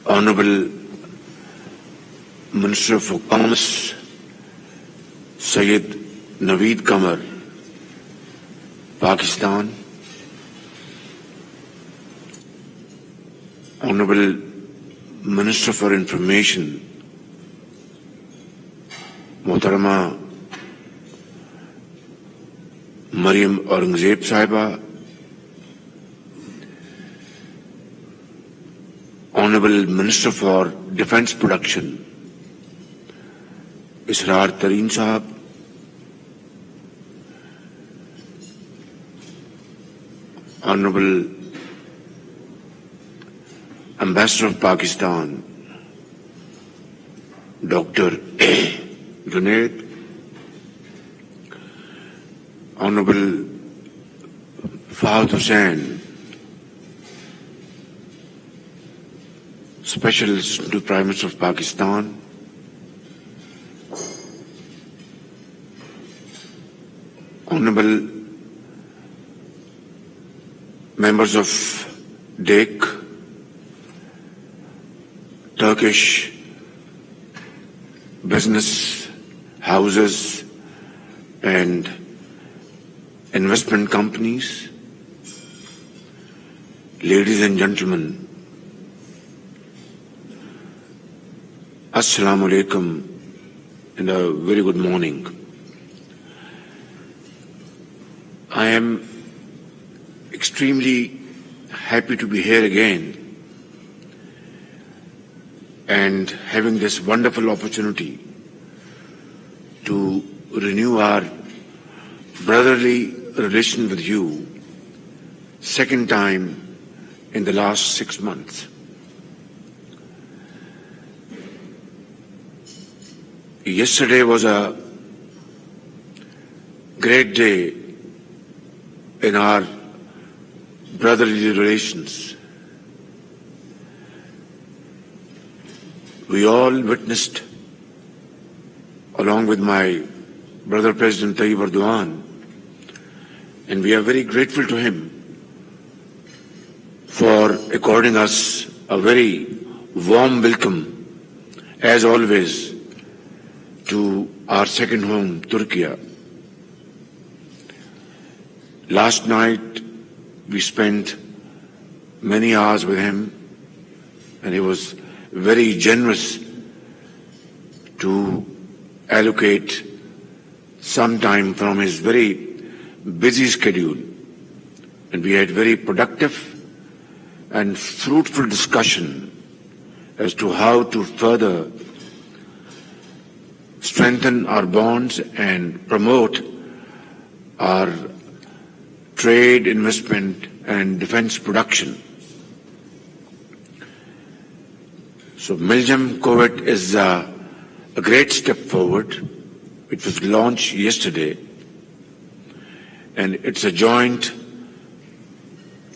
Honorable Minister for Commerce, Syed Naveed Qamar, Pakistan. Honorable Minister for Information, Mohtarama Mariam Aurangzeb Sahiba. Honorable Minister for Defence Production, Israr Tareen Sahab. Honorable Ambassador of Pakistan, Dr. Junaid. Honorable Fahad Hussain, Special Assistant to Prime Minister of Pakistan. Honorable members of DEC, Turkish business houses and investment companies, ladies and gentlemen, Assalamu alaikum and a very good morning. I am extremely happy to be here again and having this wonderful opportunity to renew our brotherly relation with you, second time in the last 6 months. Yesterday was a great day in our brotherly relations. We all witnessed, along with my brother President Tayyip Erdogan, and we are very grateful to him for according us a very warm welcome, as always, to our second home, Turkey. Last night, we spent many hours with him, and he was very generous to allocate some time from his very busy schedule. And we had very productive and fruitful discussion as to how to further strengthen our bonds and promote our trade, investment, and defense production. So Miljam Kuwait is a great step forward. It was launched yesterday, and it's a joint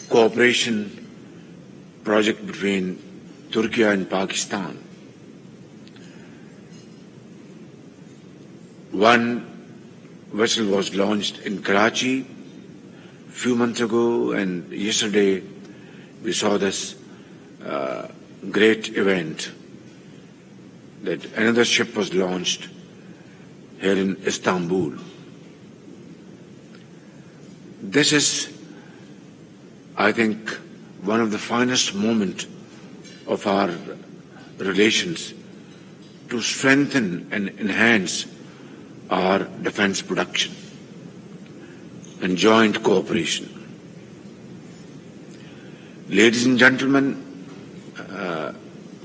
cooperation project between Turkey and Pakistan. One vessel was launched in Karachi a few months ago, and yesterday we saw this great event that another ship was launched here in Istanbul. This is, I think, one of the finest moments of our relations to strengthen and enhance our defense production and joint cooperation. Ladies and gentlemen,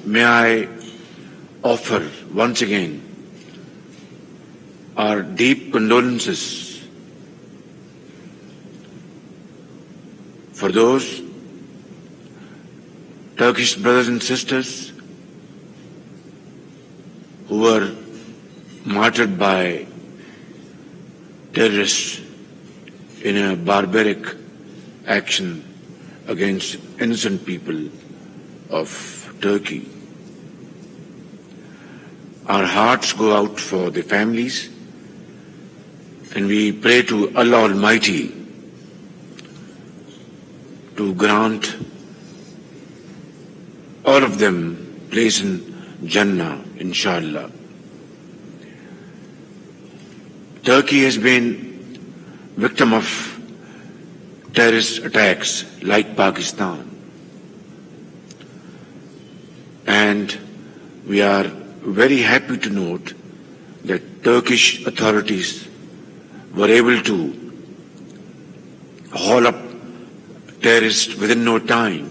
may I offer once again our deep condolences for those Turkish brothers and sisters who were martyred by terrorists in a barbaric action against innocent people of Turkey. Our hearts go out for the families, and we pray to Allah Almighty to grant all of them place in Jannah, inshallah. Turkey has been victim of terrorist attacks like Pakistan. And we are very happy to note that Turkish authorities were able to haul up terrorists within no time,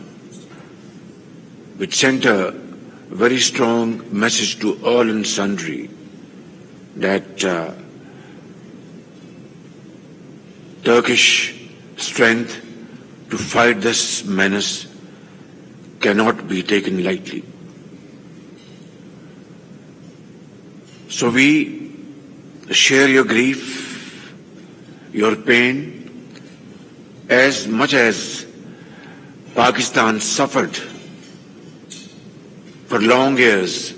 which sent a very strong message to all and sundry that Turkish strength to fight this menace cannot be taken lightly. So we share your grief, your pain, as much as Pakistan suffered for long years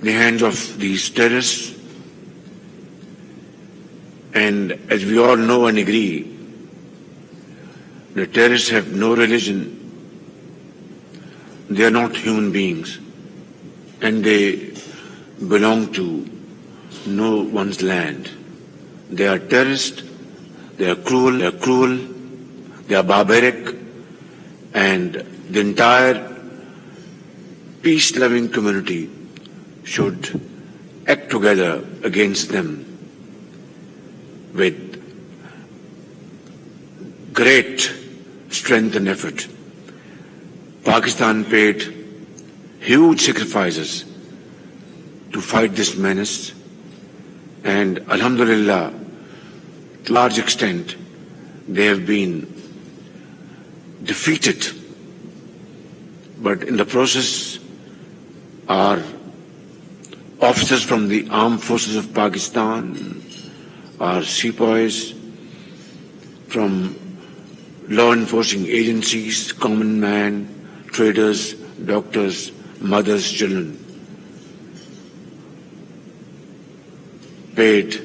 in the hands of these terrorists. And as we all know and agree, the terrorists have no religion, they are not human beings, and they belong to no one's land. They are terrorists, they are cruel, they are barbaric, and the entire peace-loving community should act together against them with great strength and effort. Pakistan paid huge sacrifices to fight this menace, and Alhamdulillah, to a large extent, they have been defeated. But in the process, our officers from the armed forces of Pakistan, our sepoys from law enforcing agencies, common man, traders, doctors, mothers, children, paid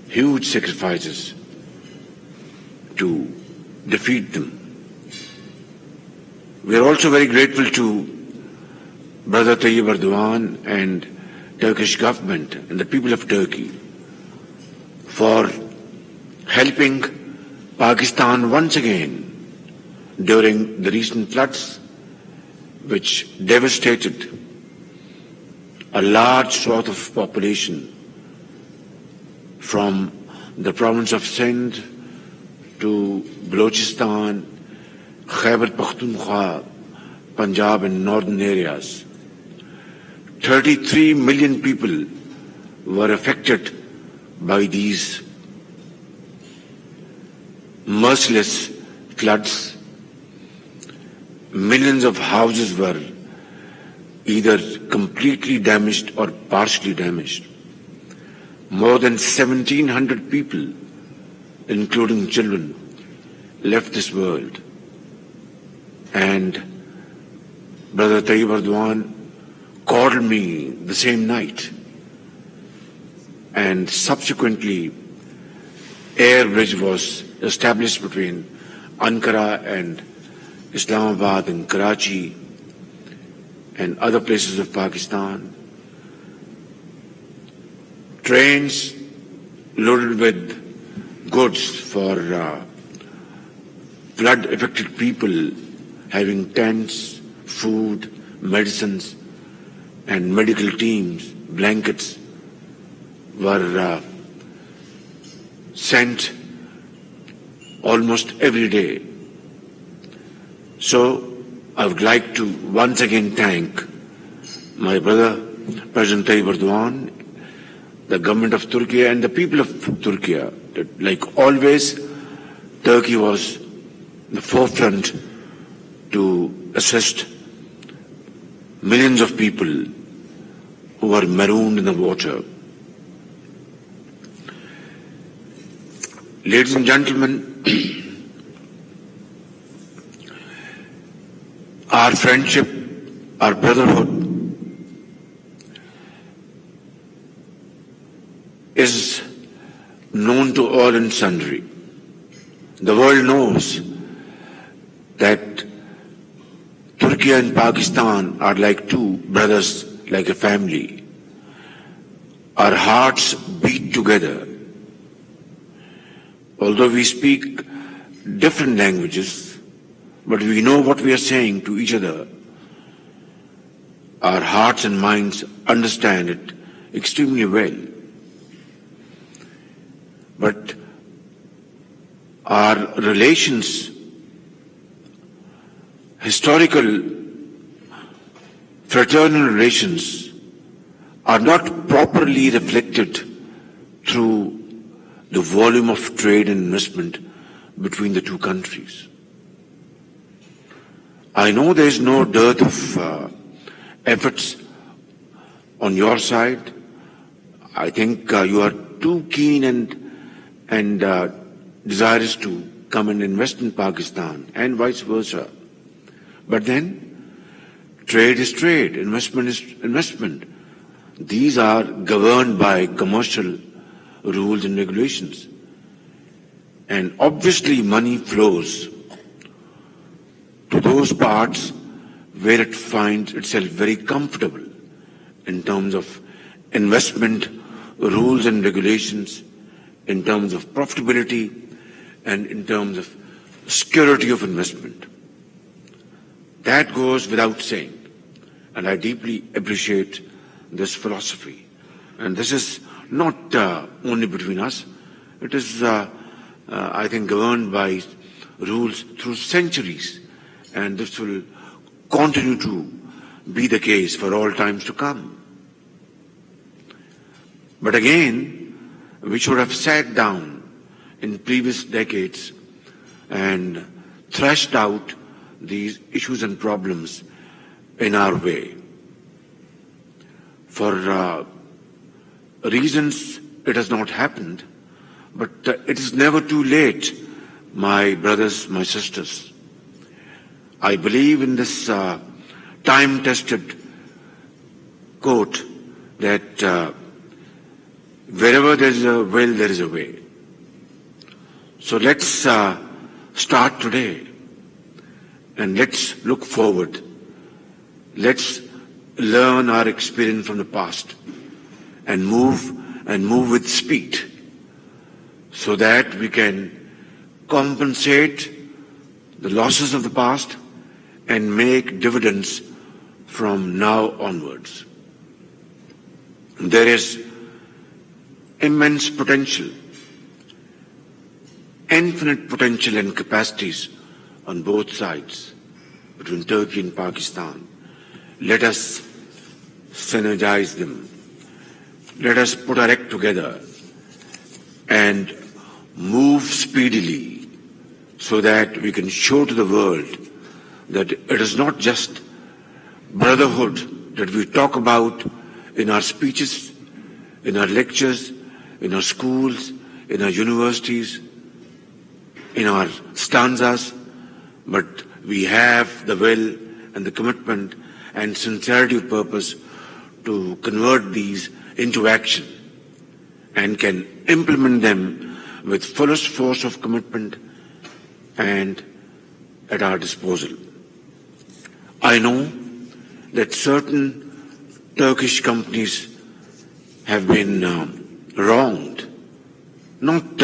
huge sacrifices to defeat them. We are also very grateful to Brother Tayyip Erdogan and Turkish government and the people of Turkey for helping Pakistan once again during the recent floods, which devastated a large swath of population from the province of Sindh to Balochistan, Khyber Pakhtunkhwa, Punjab and northern areas. 33 million people were affected by these merciless floods. Millions of houses were either completely damaged or partially damaged. More than 1,700 people, including children, left this world. And Brother Tayyip Erdogan called me the same night, and subsequently air bridge was established between Ankara and Islamabad and Karachi and other places of Pakistan. Trains loaded with goods for flood-affected people, having tents, food, medicines, and medical teams, blankets, were sent almost every day. So I would like to once again thank my brother, President Tayyip Erdogan, the government of Turkey and the people of Turkey. That, like always, Turkey was the forefront to assist millions of people who were marooned in the water. Ladies and gentlemen, our friendship, our brotherhood is known to all and sundry. The world knows that Turkey and Pakistan are like two brothers, like a family. Our hearts beat together. Although we speak different languages, but we know what we are saying to each other. Our hearts and minds understand it extremely well. But our relations, historical fraternal relations, are not properly reflected through the volume of trade and investment between the two countries. I know there is no dearth of efforts on your side. I think you are too keen and desirous to come and invest in Pakistan and vice versa. But then, trade is trade, investment is investment. These are governed by commercial rules and regulations. And obviously money flows to those parts where it finds itself very comfortable in terms of investment rules and regulations, in terms of profitability, and in terms of security of investment. That goes without saying. And I deeply appreciate this philosophy. And this is not only between us. It is, I think, governed by rules through centuries. And this will continue to be the case for all times to come. But again, we should have sat down in previous decades and thrashed out these issues and problems in our way. For reasons it has not happened, but it is never too late, my brothers, my sisters. I believe in this time-tested quote that wherever there is a will, there is a way. So let's start today and let's look forward. Let's learn our experience from the past and move with speed so that we can compensate the losses of the past and make dividends from now onwards. There is immense potential, infinite potential and capacities on both sides between Turkey and Pakistan. Let us synergize them. Let us put our act together and move speedily so that we can show to the world that it is not just brotherhood that we talk about in our speeches, in our lectures, in our schools, in our universities, in our stanzas, but we have the will and the commitment and sincerity of purpose to convert these into action and can implement them with fullest force of commitment and at our disposal. I know that certain Turkish companies have been wronged, not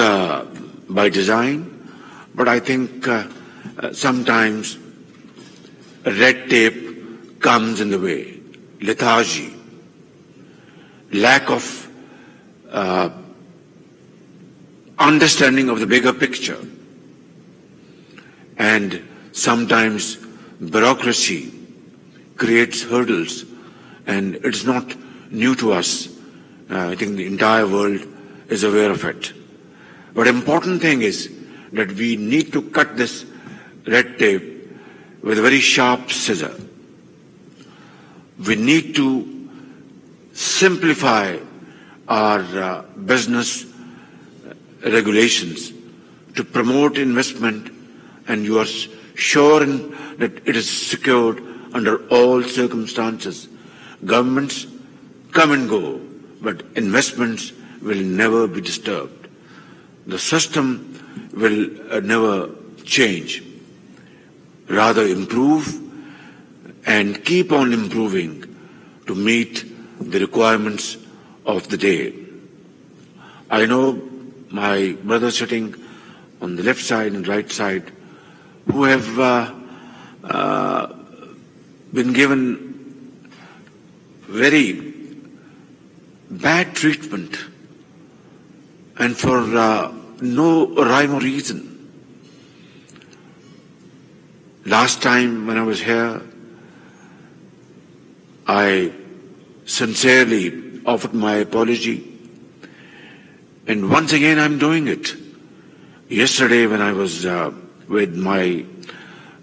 by design, but I think sometimes red tape comes in the way, lethargy, lack of understanding of the bigger picture, and sometimes bureaucracy creates hurdles, and it's not new to us. I think the entire world is aware of it. But important thing is that we need to cut this red tape with a very sharp scissor. We need to simplify our business regulations to promote investment, and you are sure that it is secured under all circumstances. Governments come and go, but investments will never be disturbed. The system will never change, rather improve, and keep on improving to meet the requirements of the day. I know my brothers sitting on the left side and right side who have been given very bad treatment and for no rhyme or reason. Last time when I was here, I sincerely offered my apology, and once again I'm doing it. Yesterday when I was with my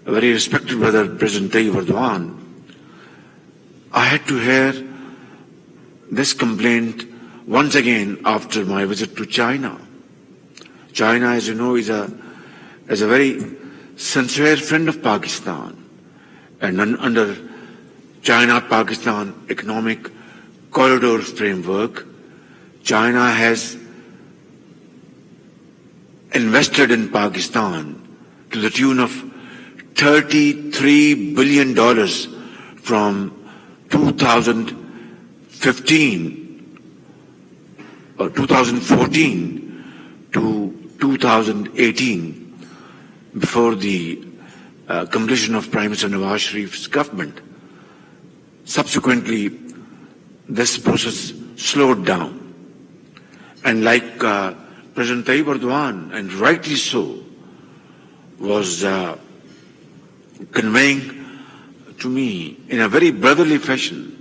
very respected brother, President Tayyip Erdogan, I had to hear this complaint once again after my visit to China. China, as you know, is a very sincere friend of Pakistan, and under China-Pakistan Economic Corridors Framework, China has invested in Pakistan to the tune of $33 billion from 2015 or 2014 to 2018, before the completion of Prime Minister Nawaz Sharif's government. Subsequently, this process slowed down. And like President Tayyip Erdogan, and rightly so, was conveying to me in a very brotherly fashion,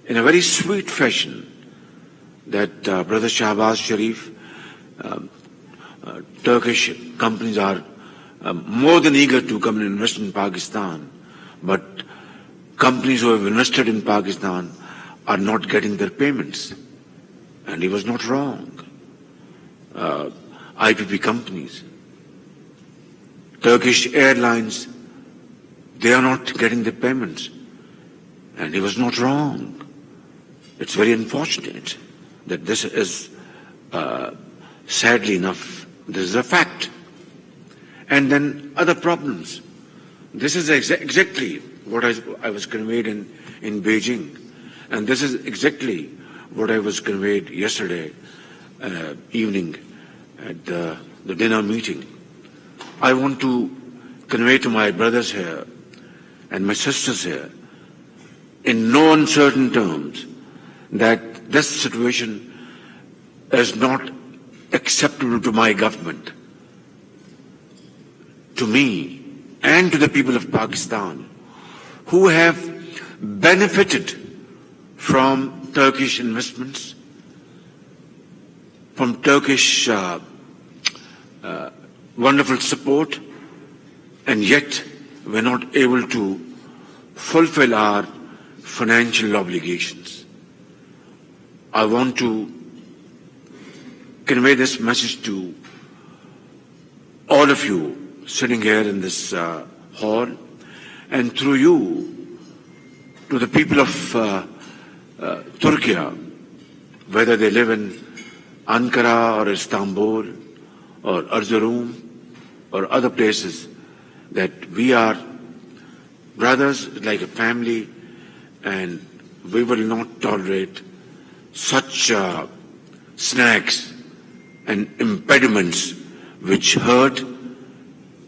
in a very sweet fashion, that Brother Shahbaz Sharif, Turkish companies are more than eager to come and invest in Pakistan, but companies who have invested in Pakistan are not getting their payments. And he was not wrong. IPP companies, Turkish Airlines, they are not getting the payments. And he was not wrong. It's very unfortunate that this is, sadly enough, this is a fact. And then other problems. This is exactly what I was conveyed in Beijing. And this is exactly what I was conveyed yesterday evening at the dinner meeting. I want to convey to my brothers here and my sisters here, in no uncertain terms, that this situation is not acceptable to my government, to me, and to the people of Pakistan, who have benefited from Turkish investments, from Turkish wonderful support, and yet we're not able to fulfill our financial obligations. I want to convey this message to all of you sitting here in this hall, and through you to the people of Turkey, whether they live in Ankara or Istanbul or Erzurum or other places, that we are brothers like a family, and we will not tolerate such snags and impediments which hurt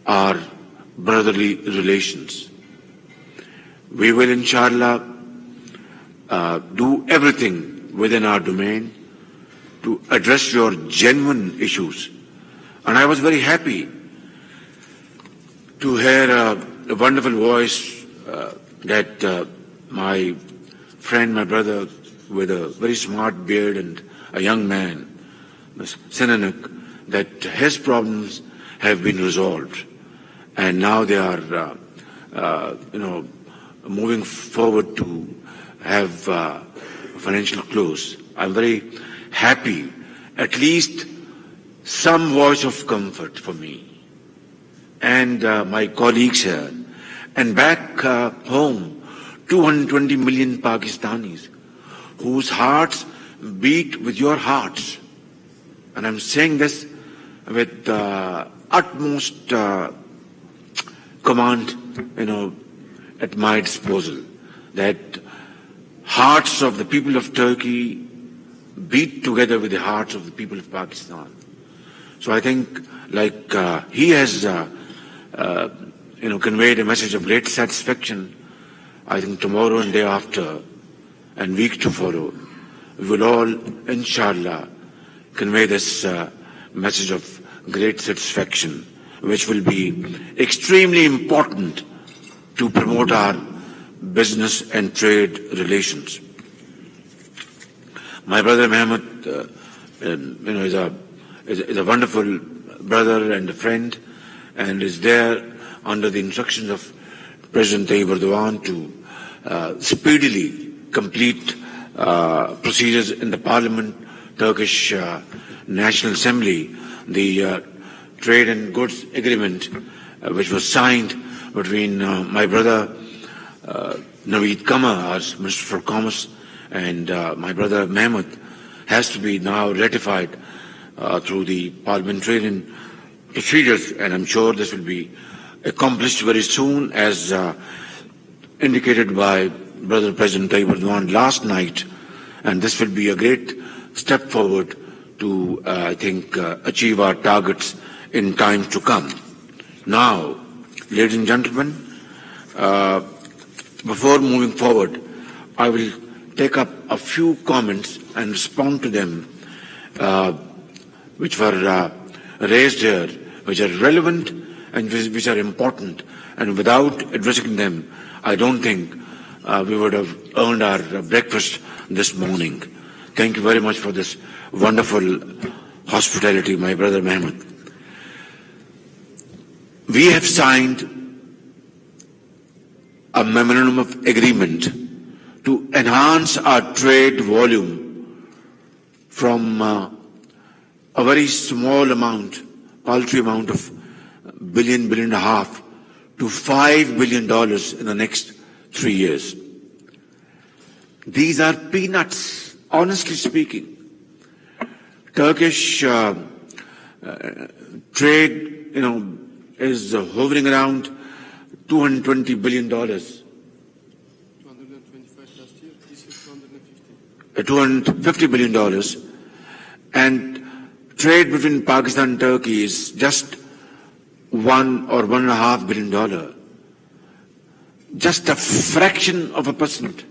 our brotherly relations. We will, inshallah, do everything within our domain to address your genuine issues. And I was very happy to hear a wonderful voice that my friend, my brother with a very smart beard and a young man, Sinanak, that his problems have been resolved. And now they are, moving forward to have financial close. I'm very happy, at least some voice of comfort for me and my colleagues here. And back home, 220 million Pakistanis whose hearts beat with your hearts. And I'm saying this with utmost command, at my disposal, that hearts of the people of Turkey beat together with the hearts of the people of Pakistan. So I think, like he has, conveyed a message of great satisfaction, I think tomorrow and day after and week to follow, we will all, inshallah, convey this message of great satisfaction, which will be extremely important to promote our business and trade relations. My brother Mehmet, is a wonderful brother and a friend, and is there under the instructions of President Tayyip Erdogan to speedily complete procedures in the Parliament, Turkish National Assembly, the trade and goods agreement which was signed between my brother Naveed Kama as Minister for Commerce and my brother Mehmet has to be now ratified through the parliamentarian procedures, and I'm sure this will be accomplished very soon, as indicated by Brother President Tayyip Erdogan last night, and this will be a great step forward to, I think, achieve our targets in time to come. Now, ladies and gentlemen, before moving forward, I will take up a few comments and respond to them, which were raised here, which are relevant and which are important. And without addressing them, I don't think we would have earned our breakfast this morning. Thank you very much for this wonderful hospitality, my brother Mehmet. We have signed a memorandum of agreement to enhance our trade volume from a very small amount, paltry amount of billion and a half, to $5 billion in the next 3 years. These are peanuts, honestly speaking. Turkish trade, is hovering around $220 billion. 225 last year, this is 250. $250 billion. And trade between Pakistan and Turkey is just $1 or $1.5 billion. Just a fraction of a percent.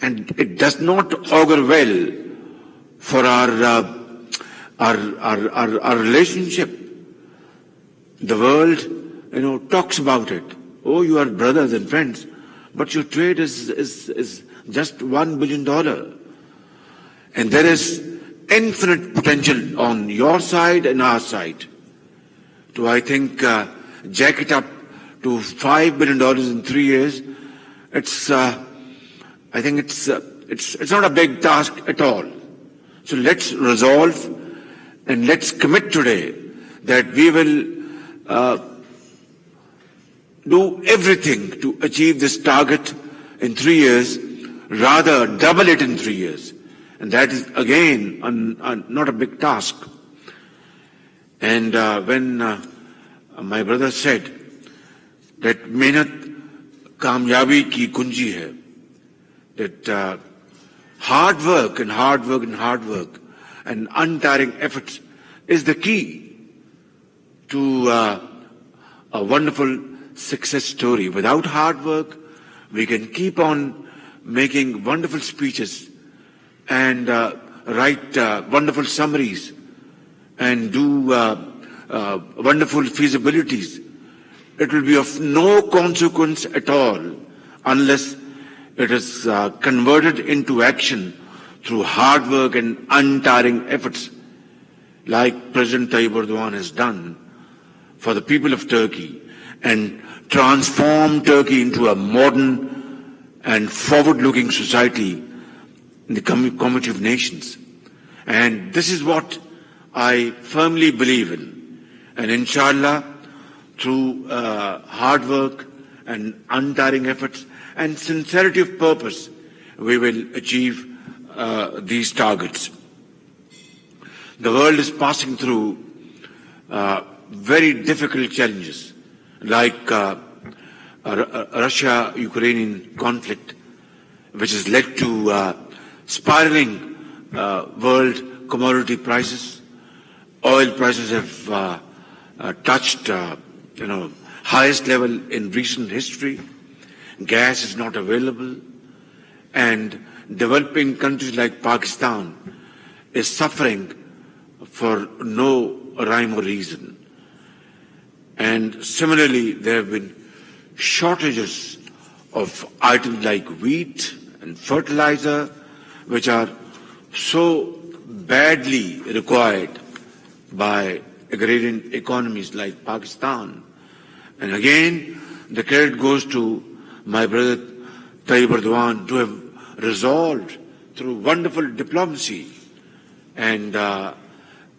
And it does not augur well for our relationship. The world, talks about it. Oh, you are brothers and friends, but your trade is just $1 billion. And there is infinite potential on your side and our side to, I think, jack it up to $5 billion in 3 years. I think it's not a big task at all. So let's resolve and let's commit today that we will do everything to achieve this target in 3 years, rather double it in 3 years. And that is, again, not a big task. And when my brother said that mehnat kamyabi ki kunji hai, that hard work and untiring efforts is the key to a wonderful success story. Without hard work, we can keep on making wonderful speeches and write wonderful summaries and do wonderful feasibilities. It will be of no consequence at all unless it is converted into action through hard work and untiring efforts, like President Tayyip Erdogan has done for the people of Turkey, and transform Turkey into a modern and forward-looking society in the community of nations. And this is what I firmly believe in. And inshallah, through hard work and untiring efforts and sincerity of purpose, we will achieve these targets. The world is passing through very difficult challenges, like Russia-Ukrainian conflict, which has led to spiraling world commodity prices. Oil prices have touched, highest level in recent history. Gas is not available, and developing countries like Pakistan is suffering for no rhyme or reason. And similarly, there have been shortages of items like wheat and fertilizer, which are so badly required by agrarian economies like Pakistan. And again, the credit goes to my brother Tayyip Erdogan to have resolved through wonderful diplomacy and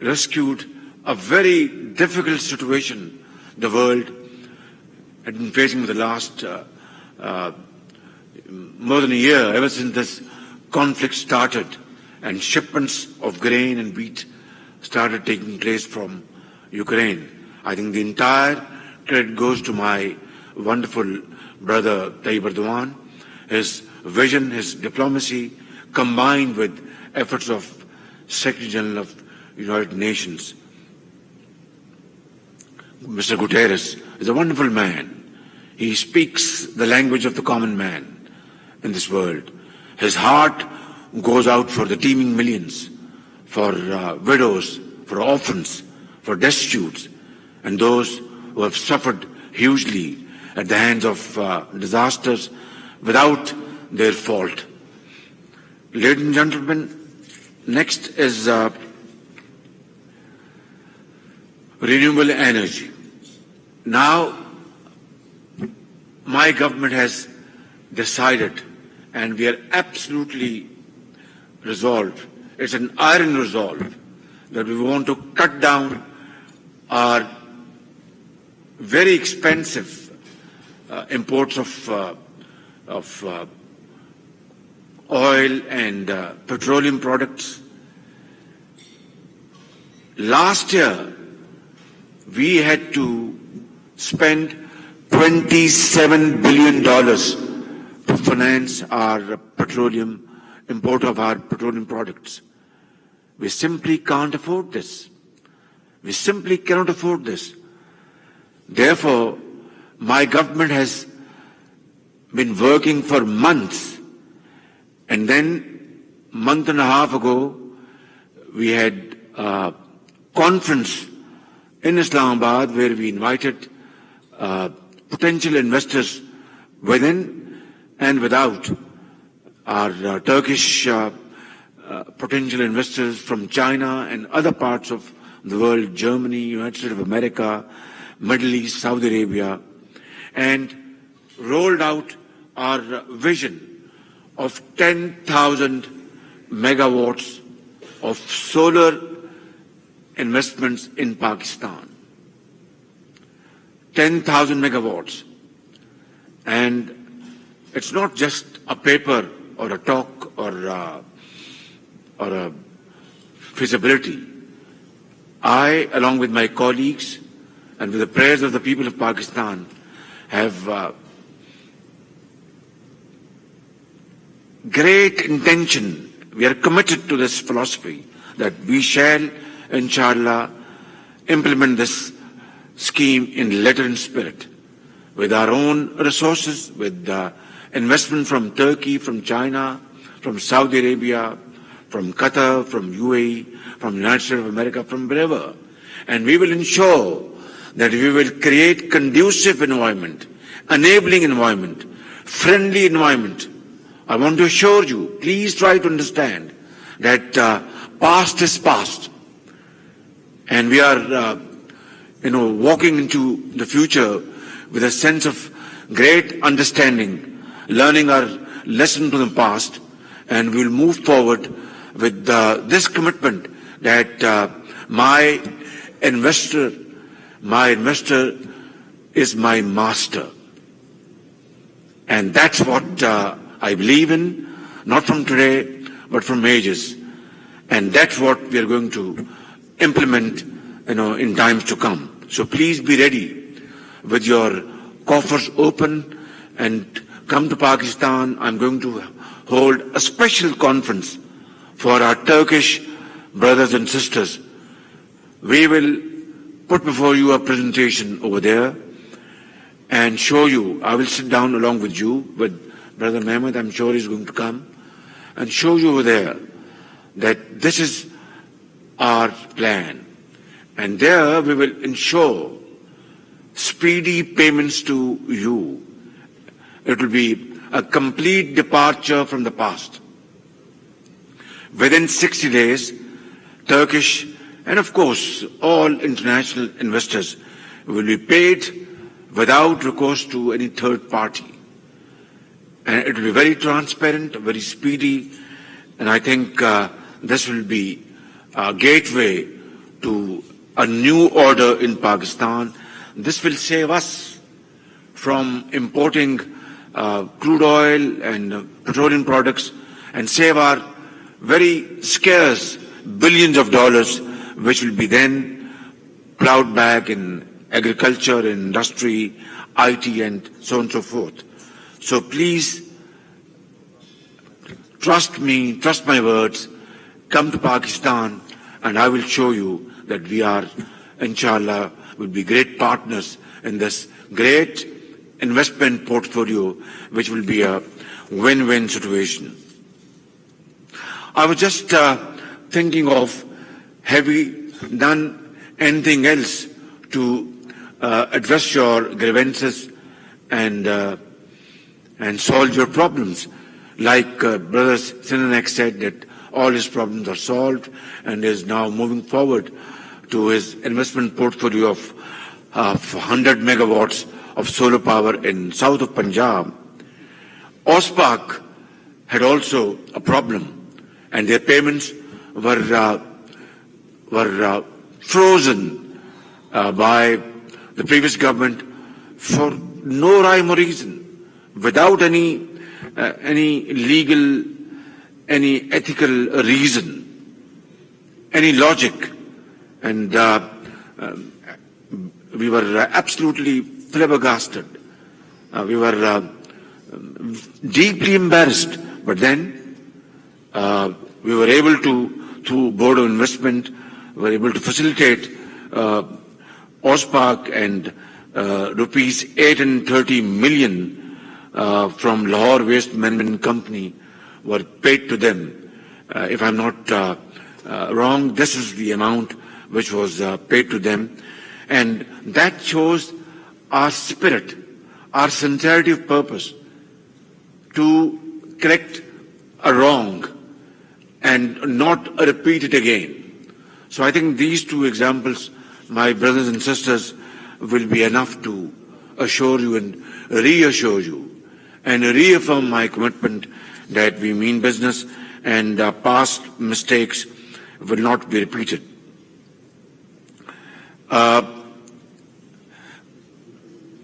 rescued a very difficult situation the world had been facing for the last more than a year, ever since this conflict started and shipments of grain and wheat started taking place from Ukraine. I think the entire credit goes to my wonderful brother Tayyip Erdogan, his vision, his diplomacy, combined with efforts of Secretary General of United Nations. Mr. Guterres is a wonderful man. He speaks the language of the common man in this world. His heart goes out for the teeming millions, for widows, for orphans, for destitutes, and those who have suffered hugely at the hands of disasters without their fault. Ladies and gentlemen, next is renewable energy. Now, my government has decided, and we are absolutely resolved, it's an iron resolve, that we want to cut down our very expensive imports of oil and petroleum products. Last year, we had to spend $27 billion to finance our import of our petroleum products. We simply can't afford this. We simply cannot afford this. Therefore, my government has been working for months, and then a month and a half ago, we had a conference in Islamabad where we invited potential investors within and without, our Turkish potential investors from China and other parts of the world, Germany, United States of America, Middle East, Saudi Arabia, and rolled out our vision of 10,000 megawatts of solar investments in Pakistan. 10,000 megawatts. And it's not just a paper or a talk or a feasibility. I, along with my colleagues and with the prayers of the people of Pakistan, have great intention. We are committed to this philosophy that we shall, inshallah, implement this scheme in letter and spirit, with our own resources, with investment from Turkey, from China, from Saudi Arabia, from Qatar, from UAE, from United States of America, from wherever. And we will ensure that we will create conducive environment, enabling environment, friendly environment. I want to assure you, please try to understand that past is past. And we are walking into the future with a sense of great understanding, learning our lesson from the past, and we will move forward with this commitment that my investor is my master. And that's what I believe in, not from today, but from ages. And that's what we are going to implement, in times to come. So please be ready with your coffers open and come to Pakistan. I'm going to hold a special conference for our Turkish brothers and sisters. We will put before you a presentation over there and show you. I will sit down along with you, with Brother Mehmet, I'm sure he's going to come, and show you over there that this is our plan. And there we will ensure speedy payments to you. It will be a complete departure from the past. Within 60 days, Turkish and of course all international investors will be paid without recourse to any third party. And it will be very transparent, very speedy, and I think this will be a gateway to a new order in Pakistan. This will save us from importing crude oil and petroleum products and save our very scarce billions of dollars, which will be then plowed back in agriculture, industry, IT, and so on and so forth. So please, trust me, trust my words, come to Pakistan and I will show you that we are, inshallah, will be great partners in this great investment portfolio, which will be a win-win situation. I was just thinking of, have we done anything else to address your grievances and solve your problems? Like Brother Sinanek said that all his problems are solved and is now moving forward to his investment portfolio of 100 megawatts of solar power in south of Punjab. OSPAC had also a problem and their payments were frozen by the previous government for no rhyme or reason, without any legal, any ethical reason, any logic. And we were absolutely flabbergasted. We were deeply embarrassed. But then we were able to, through Board of Investment, were able to facilitate OSPAC and rupees 830 million from Lahore Waste Management Company were paid to them. If I'm not wrong, this is the amount which was paid to them. And that shows our spirit, our sincerity of purpose to correct a wrong and not repeat it again. So I think these two examples, my brothers and sisters, will be enough to assure you and reassure you and reaffirm my commitment that we mean business and past mistakes will not be repeated.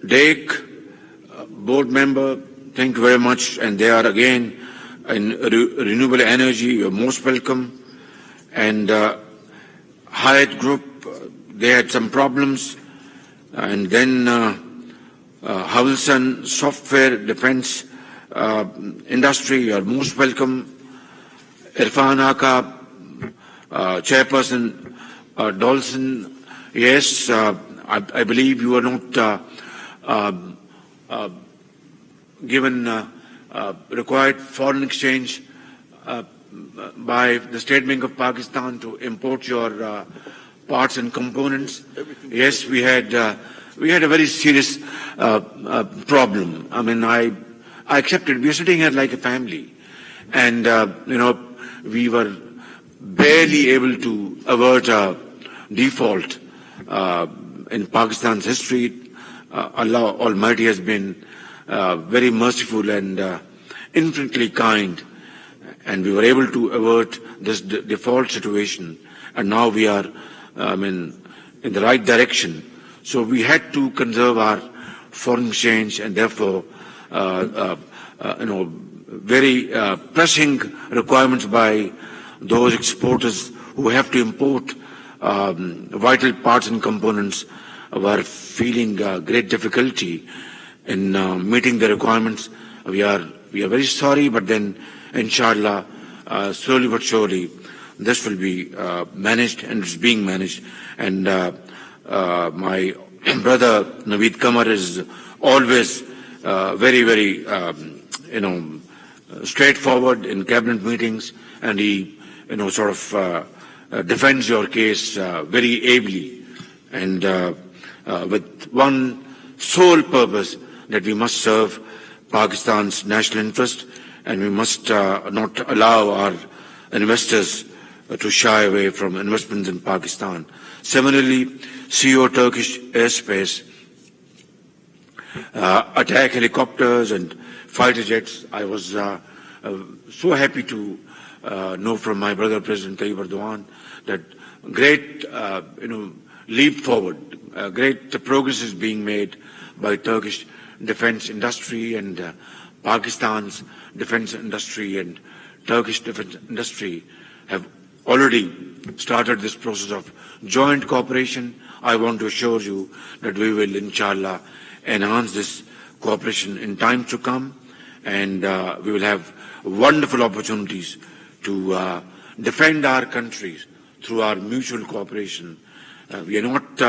Dake, board member, thank you very much. And they are again in renewable energy, you're most welcome. And Hyatt Group, they had some problems. And then Howelson Software Defense Industry, you're most welcome. Irfan Aka, Chairperson Dolson, yes, I believe you are not given required foreign exchange by the State Bank of Pakistan to import your parts and components. Yes, we had a very serious problem. I mean, I accepted. We are sitting here like a family, and we were barely able to avert a default in Pakistan's history. Allah Almighty has been very merciful and infinitely kind, and we were able to avert this default situation, and now we are in the right direction. So we had to conserve our foreign exchange, and therefore very pressing requirements by those exporters who have to import vital parts and components were feeling great difficulty. in meeting the requirements. We are very sorry, but then, inshallah, slowly but surely, this will be managed, and it's being managed. And my brother Naveed Qamar is always very, straightforward in cabinet meetings, and he, sort of defends your case very ably, and with one sole purpose, that we must serve Pakistan's national interest, and we must not allow our investors to shy away from investments in Pakistan. Similarly, CEO Turkish airspace, attack helicopters and fighter jets. I was so happy to know from my brother President Tayyip Erdogan that great leap forward, great progress is being made by Turkish defense industry, and Pakistan's defense industry and Turkish defense industry have already started this process of joint cooperation. I want to assure you that we will, inshallah, enhance this cooperation in time to come, and we will have wonderful opportunities to defend our countries through our mutual cooperation. We are not,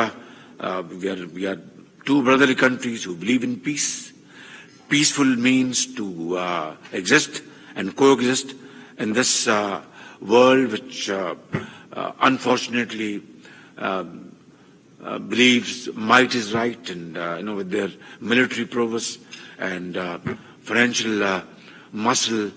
we are two brotherly countries who believe in peace. Peaceful means to exist and coexist in this world which unfortunately believes might is right, and with their military prowess and financial muscle,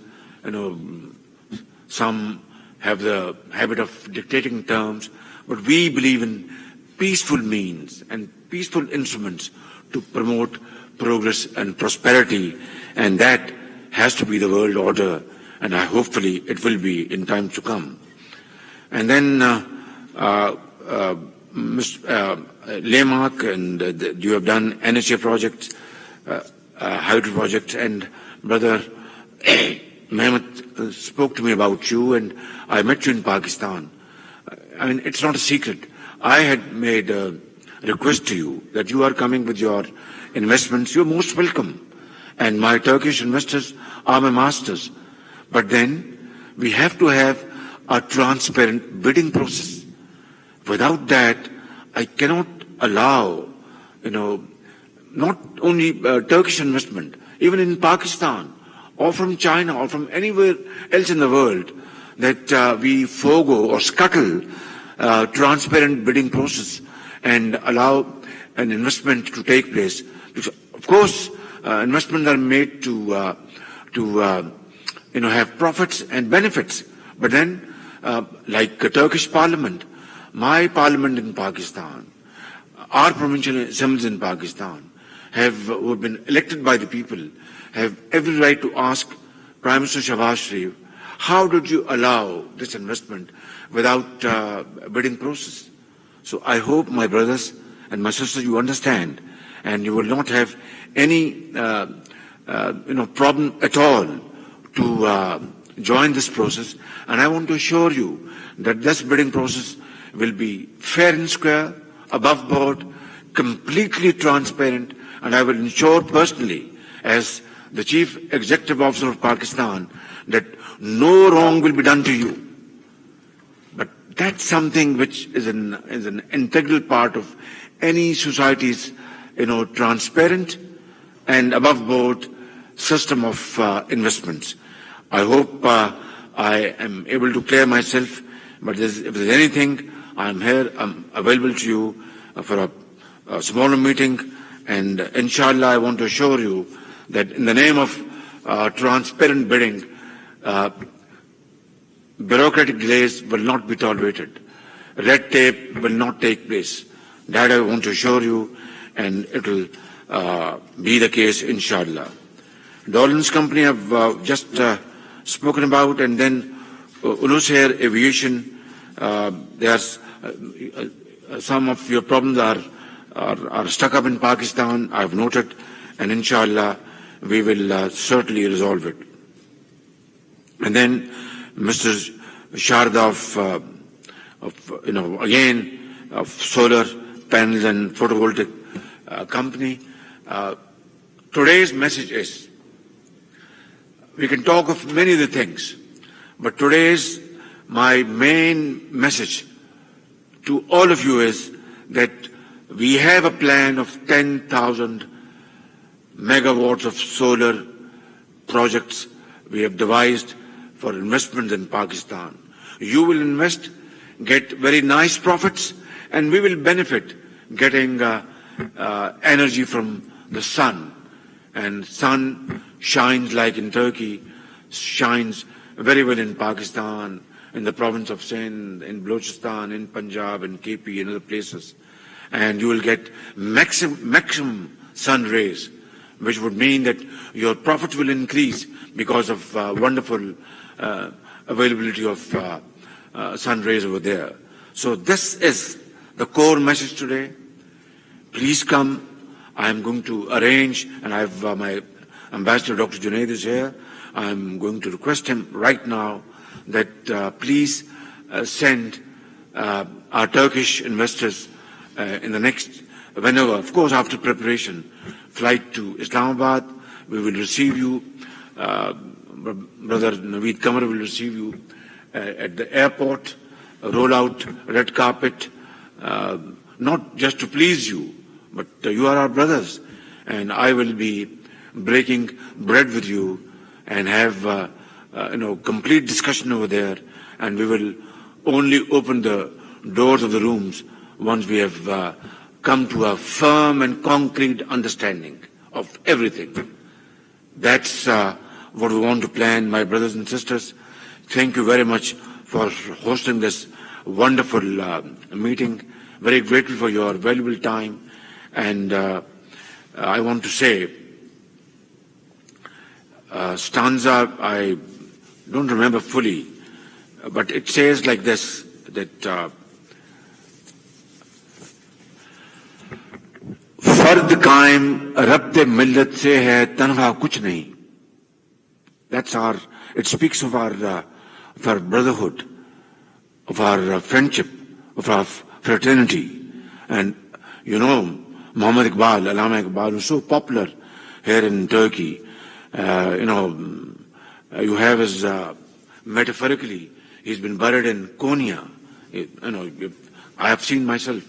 some have the habit of dictating terms, but we believe in peaceful means and peaceful instruments to promote progress and prosperity, and that has to be the world order, and hopefully it will be in time to come. And then Mr. Lemak, and you have done NHA projects, hydro projects, and Brother Mehmet spoke to me about you, and I met you in Pakistan. I mean, it's not a secret. I had made a request to you that you are coming with your investments. You're most welcome. And my Turkish investors are my masters. But then we have to have a transparent bidding process. Without that, I cannot allow, not only Turkish investment, even in Pakistan or from China or from anywhere else in the world, that we forego or scuttle transparent bidding process and allow an investment to take place. Because, of course, investments are made to have profits and benefits. But then, like the Turkish Parliament, my Parliament in Pakistan, our provincial assemblies in Pakistan, who have been elected by the people, have every right to ask Prime Minister Shahbaz Sharif, how did you allow this investment without bidding process? So I hope, my brothers and my sisters, you understand, and you will not have any problem at all to join this process. And I want to assure you that this bidding process will be fair and square, above board, completely transparent, and I will ensure personally, as the Chief Executive Officer of Pakistan, that no wrong will be done to you. But that's something which is an integral part of any society's, transparent and above board system of investments. I hope I am able to clear myself, but if there's anything, I'm here, I'm available to you for a smaller meeting, and inshallah I want to assure you that in the name of transparent bidding, bureaucratic delays will not be tolerated. Red tape will not take place. That I want to assure you, and it will be the case, inshallah. Dolan's company have just spoken about, and then Ulus Air Aviation, there's some of your problems are stuck up in Pakistan, I've noted, and inshallah we will certainly resolve it. And then Mr. Sharda of solar panels and photovoltaic company, today's message is, we can talk of many other things, but today's my main message to all of you is that we have a plan of 10,000 megawatts of solar projects we have devised for investments in Pakistan. You will invest, get very nice profits, and we will benefit getting energy from the sun. And sun shines like in Turkey, shines very well in Pakistan, in the province of Sindh, in Balochistan, in Punjab, in KP, and other places. And you will get maximum sun rays, which would mean that your profits will increase because of wonderful availability of sun rays over there. So this is the core message today. Please come. I am going to arrange, and I have my ambassador, Dr. Junaid, is here. I am going to request him right now that please send our Turkish investors in the next, whenever, of course, after preparation, flight to Islamabad. We will receive you. Brother Naveed Qamar will receive you at the airport, roll out red carpet, not just to please you, but you are our brothers, and I will be breaking bread with you and have complete discussion over there, and we will only open the doors of the rooms once we have come to a firm and concrete understanding of everything. That's what we want to plan, my brothers and sisters. Thank you very much for hosting this wonderful meeting. Very grateful for your valuable time. And I want to say, stanza, I don't remember fully, but it says like this, that फर्द कायम रब्ते मिल्लत से है तन्हा कुछ नहीं. That's our, it speaks of our brotherhood, of our friendship, of our fraternity. And you know, Muhammad Iqbal, Allama Iqbal, was so popular here in Turkey. You have his, metaphorically, he's been buried in Konya. I have seen myself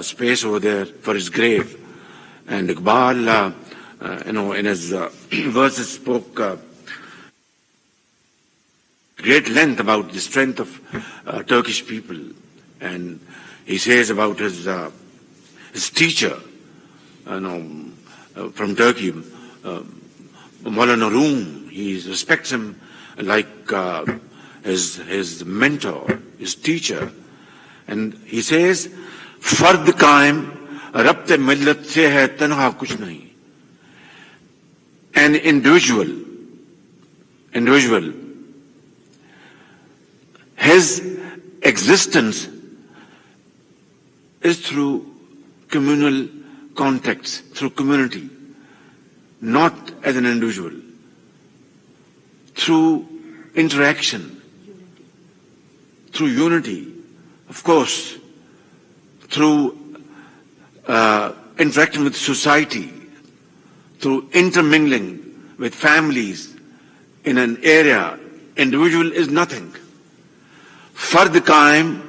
space over there for his grave. And Iqbal, in his verses spoke great length about the strength of Turkish people. And he says about his teacher, from Turkey, Maulana Room. He respects him like his mentor, his teacher. And he says, Fard Qaim Rabte Millat se hai tanha kuch nahi. An individual, his existence is through communal contacts, through community, not as an individual, through interaction, through unity, of course, through interacting with society, through intermingling with families in an area. Individual is nothing. Fard Qaim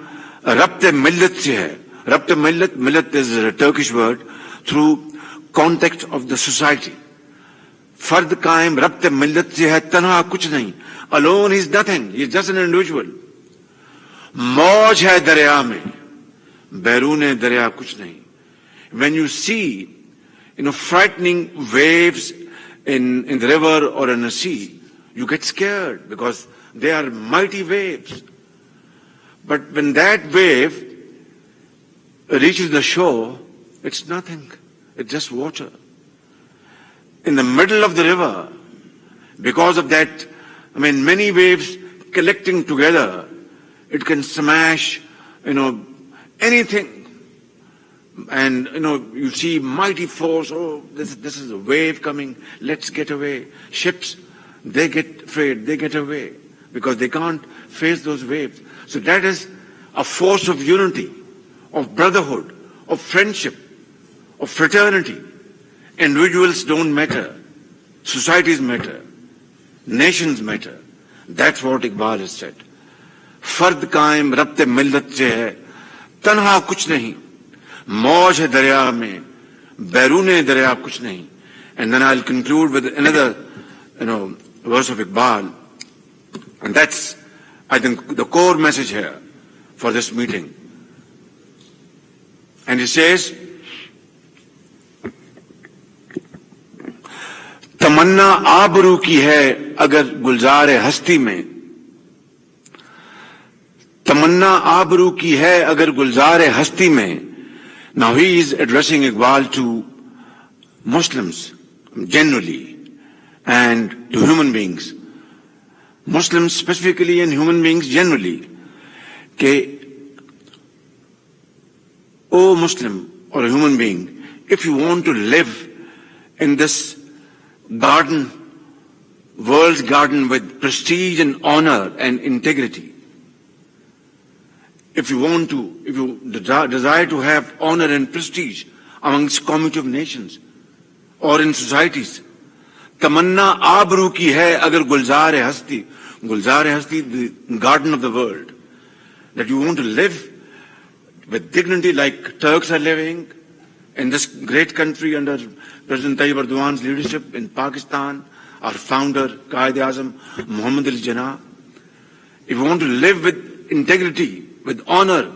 Rabte Millat se hai. Rabte Millat is a Turkish word, through contact of the society. Fard Qaim Rabte Millat se hai tanha kuch nahi. Alone is nothing. He is just an individual. Mauj hai darya mein. Bairune darya kuch nahi. When you see, frightening waves in the river or in a sea, you get scared because they are mighty waves. But when that wave reaches the shore, it's nothing. It's just water. In the middle of the river, because of that, many waves collecting together, it can smash, anything. And, you see mighty force. Oh, this is a wave coming. Let's get away. Ships, they get afraid. They get away because they can't face those waves. So that is a force of unity, of brotherhood, of friendship, of fraternity. Individuals don't matter. Societies matter. Nations matter. That's what Iqbal has said. फर्द कायम रब्ते मिल्लत से है, तन्हा कुछ नहीं, मौज है दरिया में, बैरूने दरिया कुछ नहीं. And then I'll conclude with another, verse of Iqbal. And that's, I think, the core message here for this meeting. And he says, तमन्ना आबरू की है अगर गुलजार हस्ती में, तमन्ना आबरू की है अगर गुलजार हस्ती में. Now he is addressing Iqbal to Muslims generally and to human beings. Muslims specifically and human beings generally. कि O Muslim or a human being, if you want to live in this garden, world's garden with prestige and honor and integrity, if you desire to have honor and prestige amongst community of nations or in societies, tamanna abru ki hai agar gulzar hasti, the garden of the world, that you want to live with dignity like Turks are living in this great country under President Tayyip Erdogan's leadership in Pakistan, our founder, Qaid-e-Azam, Muhammad Ali Jinnah. If you want to live with integrity, with honor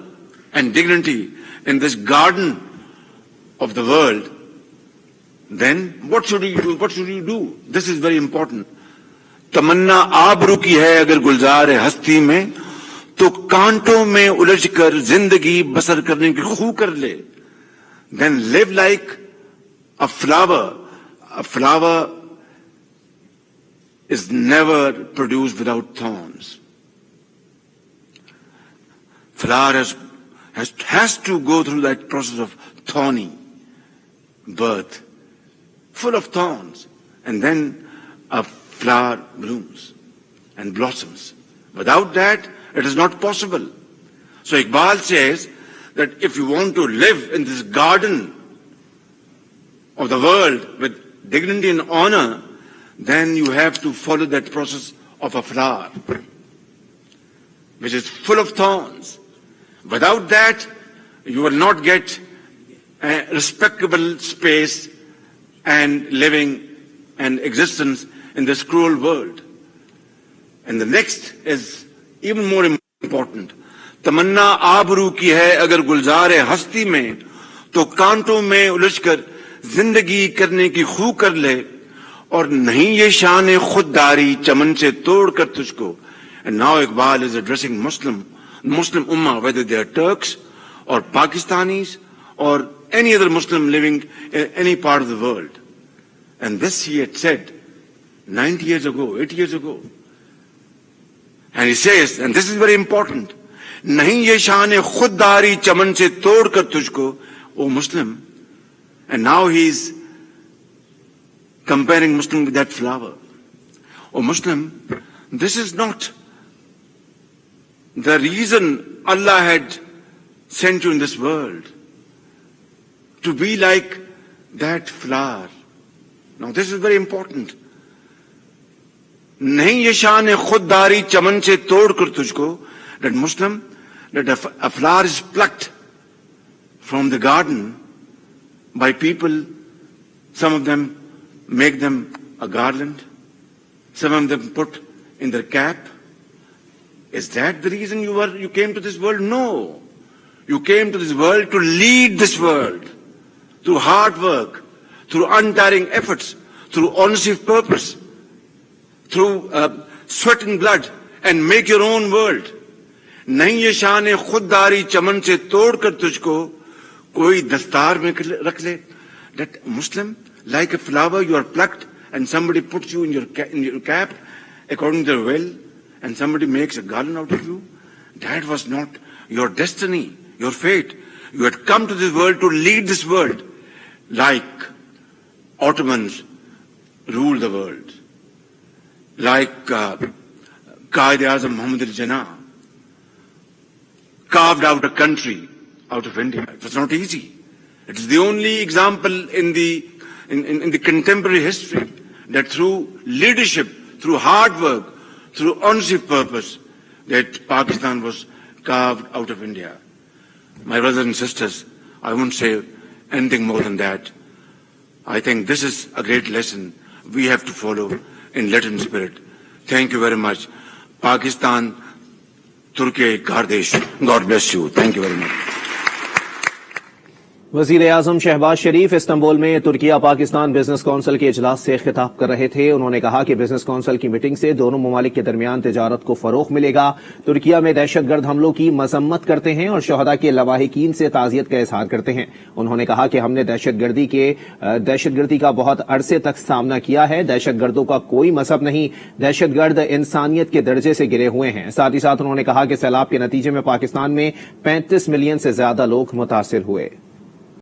and dignity in this garden of the world, then what should you do? What should you do? This is very important. तमन्ना आबरू की है अगर गुलजार हस्ती में, तो कांटों में उलझकर जिंदगी बसर करने की खू कर ले. Then live like a flower. A flower is never produced without thorns. Flower has to go through that process of thorny birth, full of thorns, and then a flower blooms and blossoms. Without that, it is not possible. So Iqbal says that if you want to live in this garden of the world with dignity and honor, then you have to follow that process of a flower, which is full of thorns. Without that, you will not get a respectable space and living and existence in this cruel world. And the next is even more important. तमन्ना आबरू की है अगर गुलजार हस्ती में, तो कांटों में उलझकर जिंदगी करने की खू कर ले, और नहीं ये शान खुददारी चमन से तोड़ कर तुझको. And now Iqbal is addressing Muslim Ummah, whether they are Turks or Pakistanis or any other Muslim living in any part of the world. And this he had said 90 years ago, 80 years ago. And he says, and this is very important, नहीं ये शान खुददारी चमन से तोड़ कर तुझको, O Muslim. And now he is comparing Muslim with that flower. O Muslim, this is not the reason Allah had sent you in this world, to be like that flower. Now this is very important. नहीं ये शान खुददारी चमन से तोड़ कर तुझको, that Muslim, that a flower is plucked from the garden by people. Some of them make them a garland, some of them put in their cap. Is that the reason you came to this world? No. You came to this world to lead this world through hard work, through untiring efforts, through honesty of purpose, through sweat and blood, and make your own world. नहीं ये शान खुददारी चमन से तोड़ कर तुझको कोई दस्तार में रख ले. That Muslim, like a flower, you are plucked and somebody puts you in your cap according to their will, and somebody makes a garland out of you. That was not your destiny, your fate. You had come to this world to lead this world like Ottomans ruled the world, like Qaid-e-Azam Muhammad Ali Jinnah carved out a country out of India. It was not easy. It is the only example in the in the contemporary history that through leadership, through hard work, through honest purpose, that Pakistan was carved out of India. My brothers and sisters, I won't say anything more than that. I think this is a great lesson we have to follow in Latin spirit. Thank you very much. Pakistan, Turkey, Gardesh. God bless you. Thank you very much. वजीर आजम शहबाज शरीफ Istanbul में Türkiye Pakistan business council के इजलास से खिताब कर रहे थे। उन्होंने कहा कि बिजनेस काउंसिल की मीटिंग से दोनों ममालिक के दरमियान तिजारत को फरोग मिलेगा। तुर्किया में दहशतगर्द हमलों की मजम्मत करते हैं और शहदा के लवाहिकीन से ताजियत का इजहार करते हैं। उन्होंने कहा कि हमने दहशतगर्दी का बहुत अरसे तक सामना किया है। दहशतगर्दों का कोई मजहब नहीं, दहशतगर्द इंसानियत के दर्जे से गिरे हुए हैं। साथ ही साथ उन्होंने कहा कि सैलाब के नतीजे में पाकिस्तान में 35 मिलियन से ज्यादा लोग मुतासिर हुए।